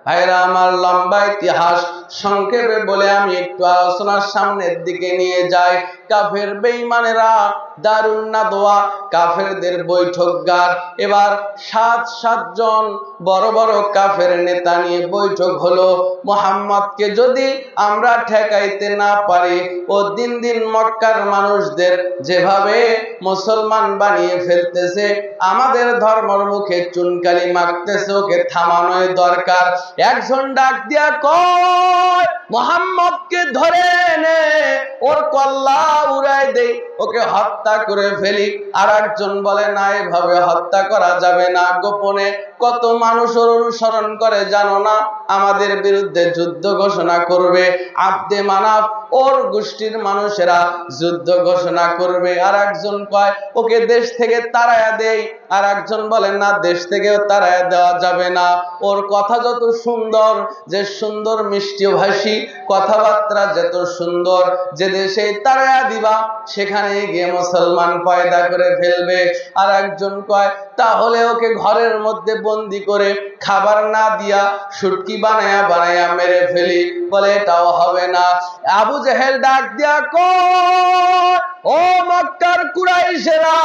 ভাইরা আমার, লম্বা ইতিহাস সংক্ষেপে বলে আমি একটু আলোচনার সামনের দিকে নিয়ে যাই। কাফের বেঈমানেরা দারুন নাদওয়া, কাফেরদের বৈঠকগার। এবার সাতজন বড় বড় কাফের নেতা নিয়ে বৈঠক হলো। মুহাম্মদকে যদি আমরা ঠেকাইতে না পারি, ও দিন দিন মক্কার মানুষদের যেভাবে মুসলমান বানিয়ে ফেলতেছে, আমাদের ধর্মের মুখে চুনকালি মাখতেছে, ওকে থামানোই দরকার। একজন ডাক দিয়া কয়, মুহাম্মদকে ধরে এনে ওর কল্লা উড়াই দেই, ওকে হত্যা করে ফেলি। আর একজন বলে, না, এভাবে হত্যা করা যাবে না, গোপনে কত মানুষ ওর অনুসরণ করে জানো না, আমাদের বিরুদ্ধে যুদ্ধ ঘোষণা করবে। আব্দে মানাফ ওর গোষ্ঠীর মানুষেরা যুদ্ধ ঘোষণা করবে। আর একজন কয়, ওকে দেশ থেকে তাড়ায়া দেই। আর একজন বলে, না, দেশ থেকেও তাড়ায়া দেওয়া যাবে না, ওর কথা যত সুন্দর, যে সুন্দর মিষ্টি ভাষী কথাবার্তা যত সুন্দর, যে দেশে তাড়ায়া দিবা সেখানে গিয়ে মুসলমান পয়দা করে ফেলবে। আর একজন কয়, তাহলে ওকে ঘরের মধ্যে বন্দি করে খাবার না দিয়া শুটকি বানায়া মেরে ফেলি। বলে, এটাও হবে না। আবু জেহেল ডাক দিয়া কয়, ও মক্কার কুরাইশেরা,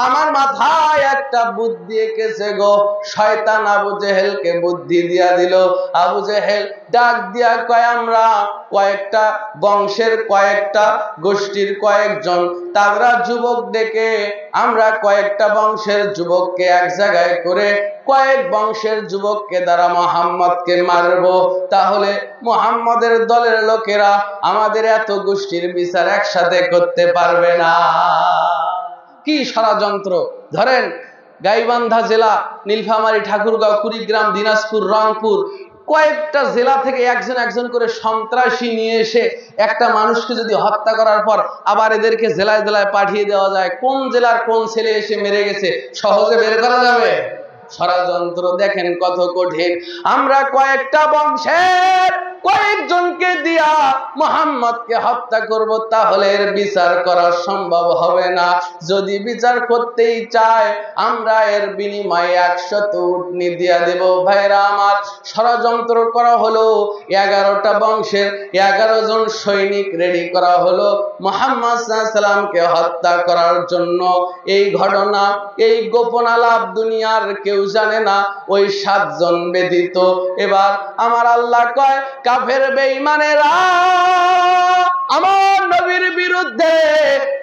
আমার মাথায় একটা বুদ্ধি এঁকেছে গো। শয়তান আবু জেহেলকে বুদ্ধি দিয়া দিল। আবু জেহেল ডাক দিয়া কয়, আমরা কয়েকটা বংশের, কয়েকটা গোষ্ঠীর কয়েকজন তাগড়া যুবক ডেকে, আমরা কয়েকটা বংশের যুবককে এক জায়গায় করে কয়েক বংশের যুবককে দ্বারা মুহাম্মদকে মারবো। তাহলে মুহাম্মদের দলের লোকেরা আমাদের এত গোষ্ঠীর বিচার একসাথে করতে পারবে না। কি ষড়যন্ত্র! ধরেন, গাইবান্ধা জেলা, নীলফামারী, ঠাকুরগাঁও, কুড়িগ্রাম, দিনাজপুর, রংপুর, কয়েকটা জেলা থেকে একজন করে সন্ত্রাসী নিয়ে এসে একটা মানুষকে যদি হত্যা করার পর আবার এদেরকে জেলায় জেলায় পাঠিয়ে দেওয়া যায়, কোন জেলার কোন ছেলে এসে মেরে গেছে সহজে বের করা যাবে? ষড়যন্ত্র দেখেন কত কঠিন। আমরা কয়েকটা বংশের কয়েকজনকে দিয়া মুহাম্মদকে হত্যা করব, তাহলে এর বিচার করা সম্ভব হবে না। যদি বিচার করতেই চায়, আমরা এর বিনিময়ে 100 উটনি দিয়া দেব। ভাইরা আমার, ষড়যন্ত্র করা হলো। 11টা বংশের 11 জন সৈনিক রেডি করা হলো মুহাম্মদ সাল্লাল্লাহু আলাইহি সাল্লামকে হত্যা করার জন্য। এই ঘটনা, এই গোপন আলাপ দুনিয়ার কেউ জানে না, ওই 7 জন ব্যতীত। এবার আমার আল্লাহ কয়, কাফের বেঈমানেরা, আমার নবীর বিরুদ্ধে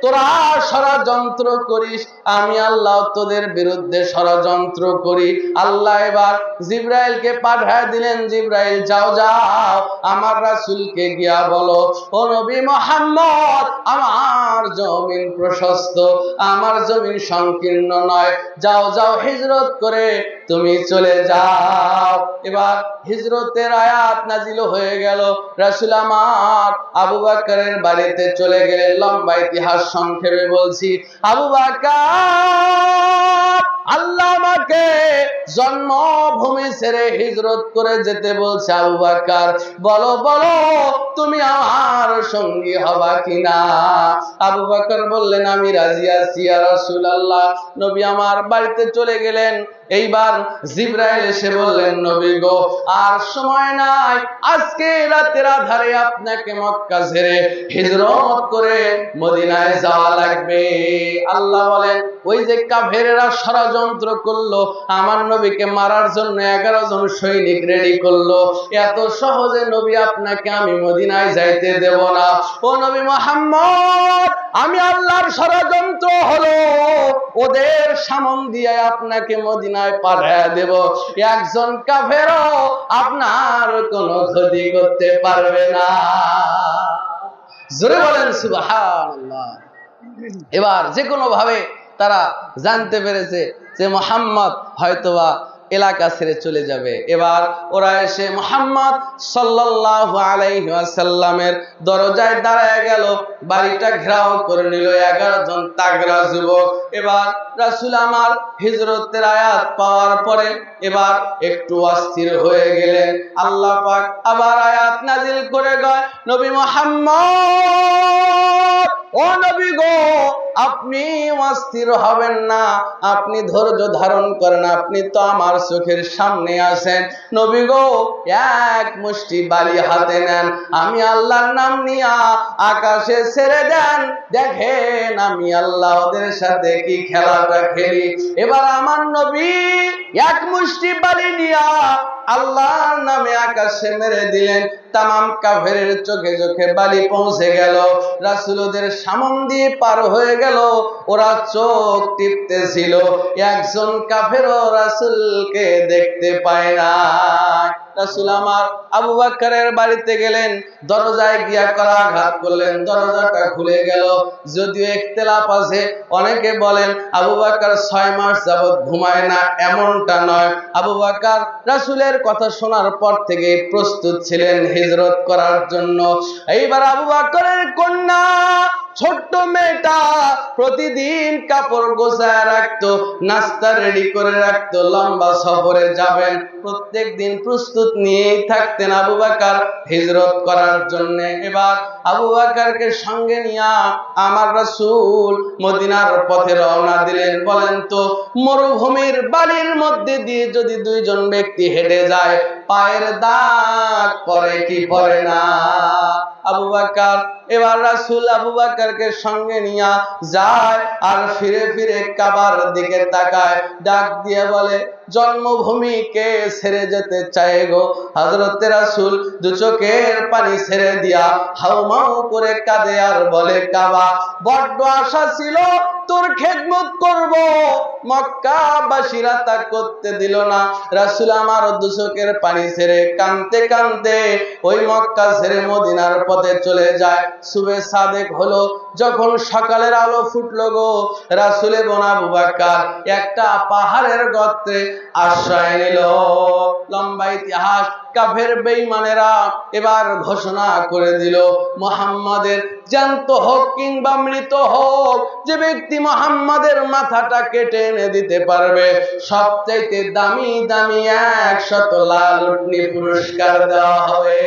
তোরা ষড়যন্ত্র করিস, আমি আল্লাহ তোদের বিরুদ্ধে ষড়যন্ত্র করি। আল্লাহ এবার জিবরাইলকে পাঠিয়ে দিলেন, জিবরাইল যাও আমার রাসূলকে গিয়া বলো, ও নবী মুহাম্মদ, আমার জমিন প্রশস্ত, আমার জমিন সংকীর্ণ নয়, যাও হিজরত করে তুমি চলে যাও। এবার হিজরতের আয়াত নাজিল হয়ে গেল। রাসূল আমার আবু বকরের বাড়িতে চলে গেলেন। লম্বা ইতিহাস সংক্ষেপে বলছি। আবু বকর, আল্লাহ আমাকে জন্মভূমি ছেড়ে হিজরত করে যেতে বলছে। আবু বকর, বলো তুমি আমার সঙ্গী হবা কিনা? আবু বকর বললেন, আমি রাজি আছি ইয়া রাসূলুল্লাহ। নবী আমার বাড়িতে চলে গেলেন। এইবার জিবরাইল এসে বললেন, নবী গো, আর সময় নাই, আজকে রাতের আধারে আপনাকে মক্কা ছেড়ে হিজরত করে মদিনায় যাওয়া লাগবে। আল্লাহ বলেন, ওই যে কাফেরেরা ষড়যন্ত্র করলো, আমার নবীকে মারার জন্য 11 জন সৈনিক রেডি করলো, এত সহজে নবী আপনাকে আমি মদিনায় যাইতে দেব না। ও নবী মুহাম্মদ, আমি আল্লাহর ষড়যন্ত্র হলো ওদের সামন দিয়ে আপনাকে মদিনায় পাঠিয়ে দেব। একজন কাফেরও আপনার কোনো ক্ষতি করতে পারবে না। জোরে বলেন সুবহানাল্লাহ। এবার যে কোনো ভাবে তারা জানতে পেরেছে যে মুহাম্মদ হয়তোবা এলাকা ছেড়ে চলে যাবে। এবার ওরা এসে মুহাম্মদ সাল্লাল্লাহু আলাইহি ওয়াসাল্লামের দরজায় দাঁড়ায় গেল, বাড়িটা ঘেরাও করে নিল 11 জন তাগড়া যুবক। এবার রাসূল আমার হিজরতের আয়াত পাওয়ার পরে এবার একটু অস্থির হয়ে গেলেন। আল্লাহ পাক আবার আয়াত নাজিল করে গয়, নবী মুহাম্মদ, ও নবী গো, আপনি অস্থির হবেন না, আপনি ধৈর্য ধারণ করেন, আপনি তো আমার চোখের সামনে আছেন। নবী গো, এক মুষ্টি বালি হাতে নেন, আমি আল্লাহর নাম নিয়া আকাশে ছেড়ে দেন, দেখেন আমি আল্লাহ ওদের সাথে কি খেলাটা খেলি। এবার আমার নবী এক মুষ্টি বালি নিয়া আল্লাহর নামে আকাশে মেরে দিলেন। তামাম কাফেরের চোখে চোখে বালি পৌঁছে গেল। রাসূল ওদের সামন দিয়ে পার হয়ে গেল। ওরা চোখ টিপতেছিল, একজন কাফেরও রাসূলকে দেখতে পায় না। রাসূল আমার আবু বকরের বাড়িতে গেলেন, দরজায় গিয়া করাঘাত করলেন, দরজাটা খুলে গেল। যদিও ইখতিলাফ আছে, অনেকে বলেন আবু বকর 6 মাস যাবত ঘুমায় না, এমনটা নয়। আবু বকর রাসূলের কথা শোনার পর থেকে প্রস্তুত ছিলেন হিজরত করার জন্য। এইবার আবু বকরের কন্যা ছোট্ট মেয়েটা প্রতিদিন কাপড় গোছায় রাখতো, নাস্তা রেডি করে রাখতো, লম্বা সফরে যাবেন, প্রত্যেক দিন প্রস্তুত নিয়েই থাকতেন আবু বকর হিজরত করার জন্য। এবার আবু বকরকে সঙ্গে নিয়ে আমার রাসূল মদিনার পথে রওনা দিলেন। বলেন তো, মরুভূমির বালির মধ্যে দিয়ে যদি দুইজন ব্যক্তি হেঁটে যায়, পায়ের দাগ পড়ে কি পড়ে না? আবু বকর এবার রাসূল আবু বকরকে সঙ্গে নিয়ে যায়, আর ফিরে ফিরে কাবার দিকে তাকায়, ডাক দিয়ে বলে, জন্মভূমিকে ছেড়ে যেতে চায় গো। হযরতে রাসূল দু চোখের পানি ছেড়ে দিয়া হাউমাউ করে কাঁদে আর বলে, কাবা, বড্ড আশা ছিল তোর খেদমত করব, মক্কাবাসীরা তা করতে দিল না। রাসূল আমার দু চোখের পানি ছেড়ে কাঁদতে কাঁদতে ওই মক্কা ছেড়ে মদিনার পথে চলে যায়। সুবে সাদেক হলো, যখন সকালের আলো ফুটলো গো, রাসূল এবং আবু বকর একটা পাহাড়ের গর্তে আশ্রয় নিল। লম্বা ইতিহাস। কাফের বেঈমানেরা এবার ঘোষণা করে দিল, মুহাম্মাদের জ্যান্ত হোক কিংবা মৃত হোক, যে ব্যক্তি মুহাম্মাদের মাথাটা কেটে এনে দিতে পারবে, সবচাইতে দামি দামি 100 লাল উটনি পুরস্কার দেওয়া হবে।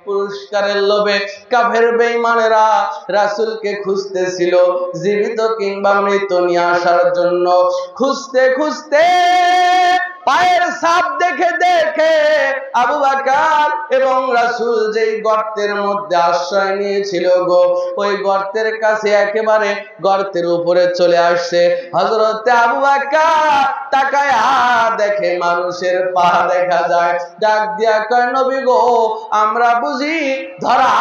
পুরস্কারের লোভে কাফের বেঈমানেরা রাসূলকে খুঁজতেছিল, জীবিত কিংবা মৃত নিয়ে আসার জন্য। খুঁজতে খুঁজতে পায়ের ছাপ দেখে দেখে আবু বকর এবং রাসূল যেই গর্তের মধ্যে আশ্রয় নিয়েছিল গো, ওই গর্তের কাছে একেবারে গর্তের উপরে চলে আসছে। হযরতে আবু বকর তাকায় দেখে মানুষের পা দেখা যায়। ডাক দিয়া কয়, নবী গো, আমরা বুঝি ধরা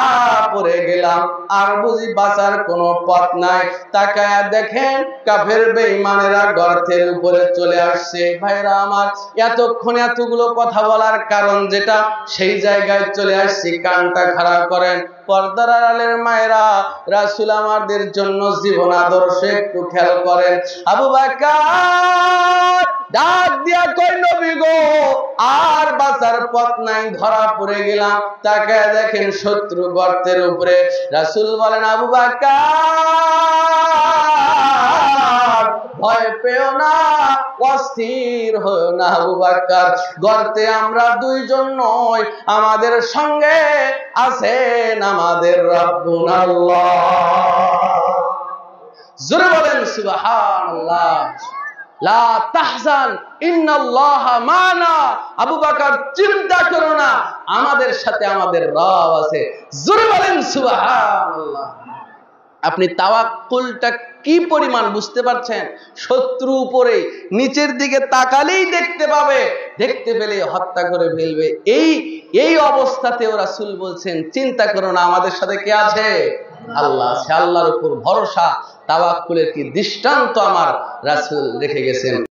পড়ে গেলাম, আর বুঝি বাঁচার কোনো পথ নাই। তাকায় দেখেন কাফের বেঈমানেরা গর্তের উপরে চলে আসছে। ভাইরা আমার, এতক্ষণ এতগুলো কথা বলার কারণ যেটা, সেই জায়গায় চলে আসছি, কানটা খাড়া করেন। পর্দার আড়ালের মায়েরা, রাসূল আমাদের জন্য জীবন আদর্শ একটু খেয়াল করেন। আবু বকর ডাক দিয়া কই, নবী গো, আর বাঁচার পথ নাই, ধরা পড়ে গেলাম। তাকায় দেখেন শত্রু গর্তের উপরে। রাসূল বলেন, আবু বকর ভয় পেও না, অস্থির হও না। আবু বকর, গর্তে আমরা দুইজন নই, আমাদের সঙ্গে আছেন আমাদের রব্বুল আল্লাহ। জোরে বলেন সুবহানাল্লাহ। লা তাহজান ইন্নাল্লাহা মানা। আবু বকর, চিন্তা করো না, আমাদের সাথে আমাদের রব আছে। জোরে বলেন সুবহানাল্লাহ। আপনি তাওয়াক্কুলটা কি পরিমাণ বুঝতে পারছেন? শত্রু উপরে নিচের দিকে তাকালেই দেখতে পাবে, দেখতে পেলে হত্যা করে ফেলবে। এই অবস্থাতেও রাসূল বলছেন, চিন্তা করো না, আমাদের সাথে কে আছে? আল্লাহ আছে। আল্লাহর উপর ভরসা, তাওয়াক্কুলের কি দৃষ্টান্ত আমার রাসূল রেখে গেছেন।